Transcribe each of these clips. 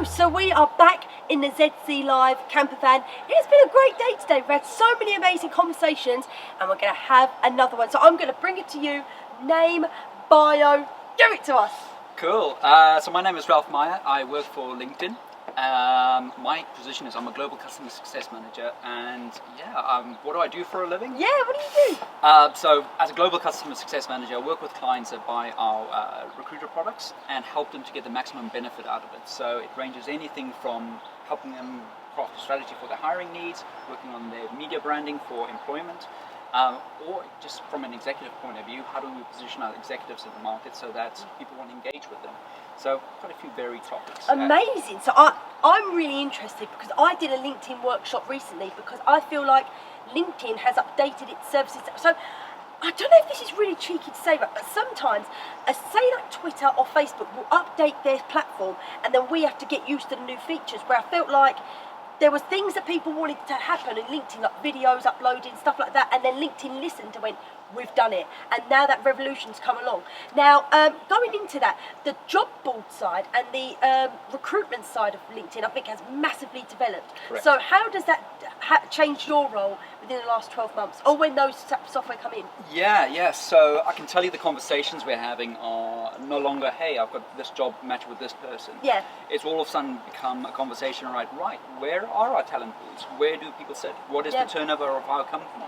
So we are back in the ZCLive Campervan. It's been a great day today. We've had so many amazing conversations and we're going to have another one. So I'm going to bring it to you. Name, bio, give it to us. Cool. So my name is Ralph Meyer. I work for LinkedIn. My position is I'm a global customer success manager, and what do I do for a living? Yeah, what do you do? So as a global customer success manager, I work with clients that buy our recruiter products and help them to get the maximum benefit out of it. So it ranges anything from helping them craft a strategy for their hiring needs, working on their media branding for employment, or just from an executive point of view, how do we position our executives in the market so that people want to engage with them? So quite a few varied topics. Amazing. So I'm really interested because I did a LinkedIn workshop recently because I feel like LinkedIn has updated its services. So I don't know if this is really cheeky to say, but sometimes, say like Twitter or Facebook will update their platform and then we have to get used to the new features, where I felt like there was things that people wanted to happen in LinkedIn, like videos uploading, stuff like that, and then LinkedIn listened and went, we've done it, and now that revolution's come along. Now, going into that, the job board side and the recruitment side of LinkedIn, I think, has massively developed. Correct. So how does that change your role within the last 12 months, or when those software come in? Yeah. So I can tell you the conversations we're having are no longer, hey, I've got this job matched with this person. Yeah. It's all of a sudden become a conversation, right, where are our talent pools? Where do people sit? What is the turnover of our company?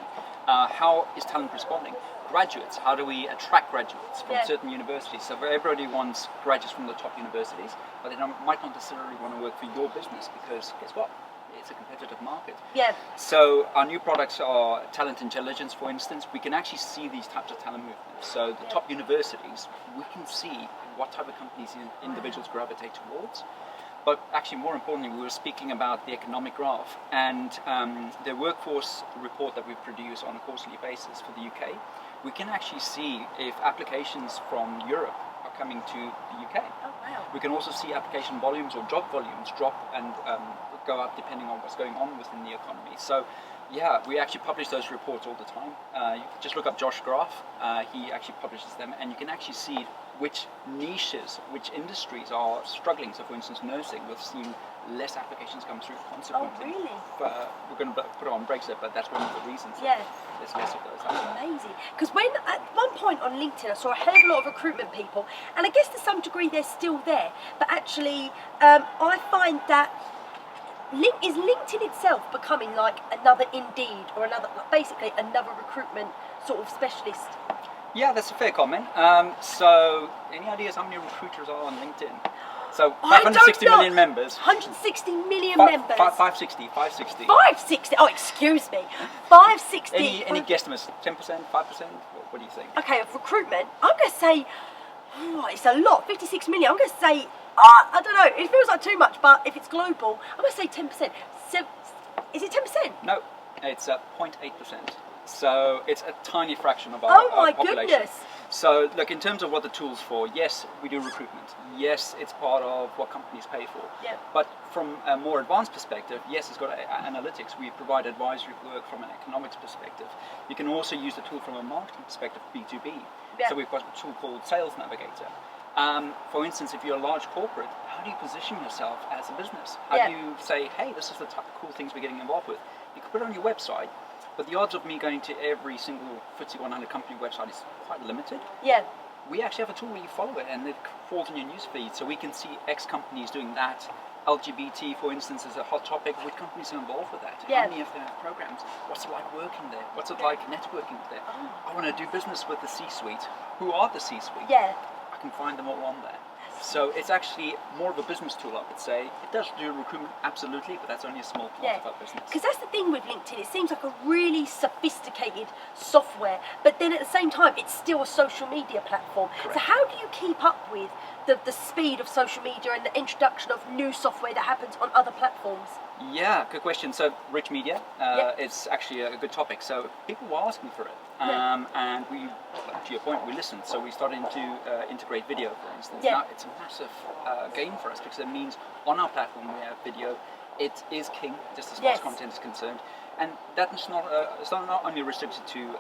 How is talent responding? Graduates, how do we attract graduates from certain universities? So everybody wants graduates from the top universities, but they might not necessarily want to work for your business because guess what? It's a competitive market. Yeah. So our new products are talent intelligence, for instance. We can actually see these types of talent movements. So the top universities, we can see what type of companies individuals gravitate towards. But actually, more importantly, we were speaking about the economic graph and the workforce report that we produce on a quarterly basis for the UK. We can actually see if applications from Europe are coming to the UK. Oh, wow. We can also see application volumes or job volumes drop and go up depending on what's going on within the economy. So, we actually publish those reports all the time. You can just look up Josh Graf. He actually publishes them, and you can actually see which niches, which industries are struggling. So, for instance, nursing, we've seen less applications come through consequently. Oh, really? We're going to put it on breaks there, but that's one of the reasons. Yeah. There's less of those out there. Amazing. Because when at one point on LinkedIn I saw a hell of a lot of recruitment people, and I guess to some degree they're still there, but actually I find that is LinkedIn itself becoming like another Indeed or basically another recruitment sort of specialist? Yeah, that's a fair comment. So any ideas how many recruiters are on LinkedIn? So 560 million members. 160 million members. 560. 560. Oh, excuse me. 560. Any guesstimates? 10%, 5%? What do you think? Okay, of recruitment, I'm going to say, it's a lot. 56 million. I'm going to say, I don't know. It feels like too much, but if it's global, I'm going to say 10%. So, is it 10%? No, it's 0.8%. So it's a tiny fraction of our population. Goodness. So look, in terms of what the tool's for, yes, we do recruitment. Yes, it's part of what companies pay for. Yeah. But from a more advanced perspective, yes, it's got analytics. We provide advisory work from an economics perspective. You can also use the tool from a marketing perspective, B2B. Yeah. So we've got a tool called Sales Navigator. For instance, if you're a large corporate, how do you position yourself as a business? How do you say, hey, this is the type of cool things we're getting involved with? You can put it on your website. But the odds of me going to every single FTSE 100 company website is quite limited. Yeah. We actually have a tool where you follow it and it falls in your newsfeed, so we can see X companies doing that. LGBT, for instance, is a hot topic. Which companies are involved with that? Yeah. How many of them have programs? What's it like working there? What's it like networking there? I want to do business with the C-suite. Who are the C-suite? Yeah. I can find them all on there. So it's actually more of a business tool, I would say. It does do recruitment, absolutely, but that's only a small part of our business. Because that's the thing with LinkedIn. It seems like a really sophisticated software, but then at the same time, it's still a social media platform. Correct. So how do you keep up with the speed of social media and the introduction of new software that happens on other platforms? Yeah, good question. So rich media is actually a good topic. So people were asking for it. And we, to your point, we listened. So we started to integrate video, for instance. Yeah. Now, it's a massive gain for us because it means on our platform we have video. It is king, just as far as content is concerned. And that's not it's not only restricted to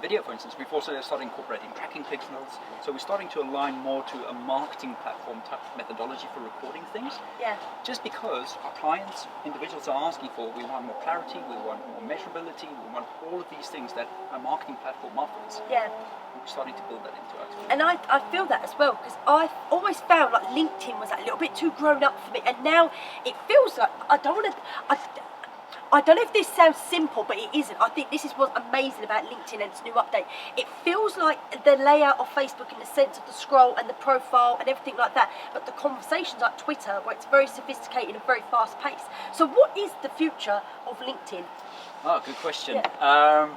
video, for instance. We've also started incorporating tracking pixels. So we're starting to align more to a marketing platform type methodology for recording things. Yeah. Just because our clients, individuals are asking for, we want more clarity, we want more measurability, we want all of these things that a marketing platform offers. Yeah. We're starting to build that into our tool. And I feel that as well, because I've always found like LinkedIn was a little bit too grown up for me, and now it feels like I don't know if this sounds simple, but it isn't. I think this is what's amazing about LinkedIn and its new update. It feels like the layout of Facebook in the sense of the scroll and the profile and everything like that, but the conversations like Twitter, where it's very sophisticated and very fast paced. So what is the future of LinkedIn? Oh, good question. Yeah.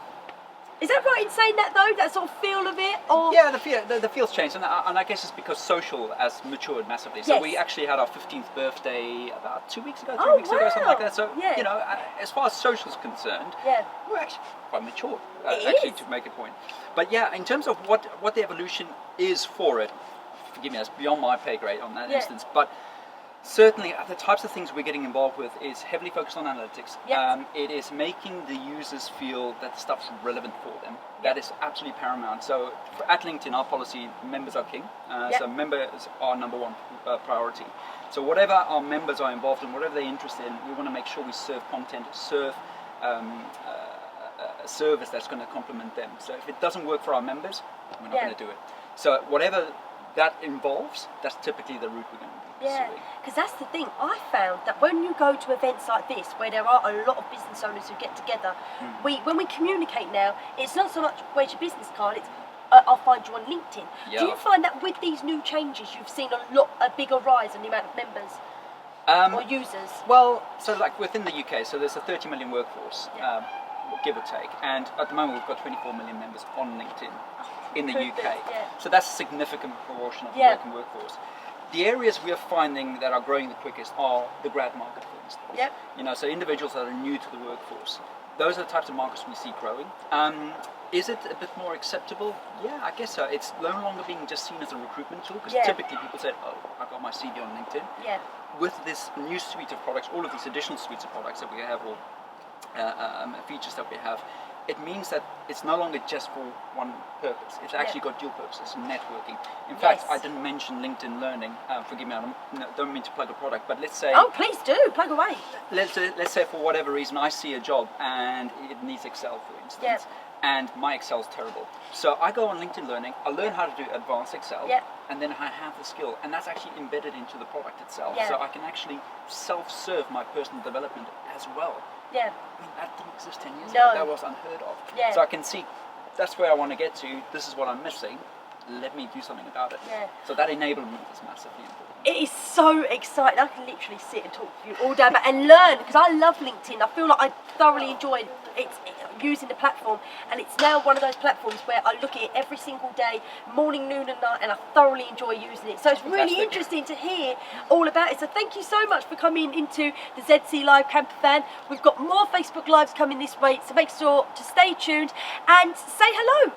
Is that right in saying that though? That sort of feel of it, or yeah, the feel's changed, and I guess it's because social has matured massively. So Yes. we actually had our 15th birthday about 2 weeks ago, 3 Oh, weeks ago, something like wow. that. So Yeah. you know, as far as social's concerned, Yeah. we're actually quite mature, It actually, is. to make a point. But yeah, in terms of what the evolution is for it, forgive me, that's beyond my pay grade on that Yeah. instance, but. Certainly, the types of things we're getting involved with is heavily focused on analytics. Yes. It is making the users feel that the stuff's relevant for them. Yep. That is absolutely paramount. So at LinkedIn, our policy, members are king. Yep. So members are number one priority. So whatever our members are involved in, whatever they're interested in, we want to make sure we serve content, serve a service that's going to complement them. So if it doesn't work for our members, we're not Yeah. going to do it. So whatever that involves, that's typically the route we're going to be Yeah, pursuing. because that's the thing. I found that when you go to events like this, where there are a lot of business owners who get together, when we communicate now, it's not so much where's your business card, it's I'll find you on LinkedIn. Yeah. Do you find that with these new changes, you've seen a bigger rise in the amount of members or users? Well, so like within the UK, so there's a 30 million workforce, Yeah. give or take, and at the moment we've got 24 million members on LinkedIn in the Goodness, UK. yeah. So that's a significant proportion of the Yeah. working workforce. The areas we are finding that are growing the quickest are the grad market, for instance. Yep. You know, so individuals that are new to the workforce. Those are the types of markets we see growing. Is it a bit more acceptable? Yeah, I guess so. It's no longer being just seen as a recruitment tool, because Yeah. typically people say, oh, I've got my CV on LinkedIn. Yeah. With this new suite of products, all of these additional suites of products that we have, or features that we have, it means that it's no longer just for one purpose. It's actually got dual purposes, networking. In fact, Yes. I didn't mention LinkedIn Learning. Forgive me, I don't mean to plug a product, but let's say, Oh, please do plug away. let's say for whatever reason I see a job and it needs Excel, for instance, Yep. and my Excel's terrible. So I go on LinkedIn Learning, I learn how to do advanced Excel, Yep. and then I have the skill, and that's actually embedded into the product itself. Yeah. So I can actually self-serve my personal development as well. Yeah. I mean, that didn't exist 10 years No. ago. That was unheard of. Yeah. So I can see that's where I want to get to. This is what I'm missing. Let me do something about it. Yeah. So that enablement is massively important. It is so exciting. I can literally sit and talk to you all day about and learn, because I love LinkedIn. I feel like I thoroughly enjoy using the platform, and it's now one of those platforms where I look at it every single day, morning, noon and night, and I thoroughly enjoy using it. So it's really Fantastic. interesting to hear all about it. So thank you so much for coming into the ZCLive Campervan. We've got more Facebook Lives coming this week, so make sure to stay tuned and say hello.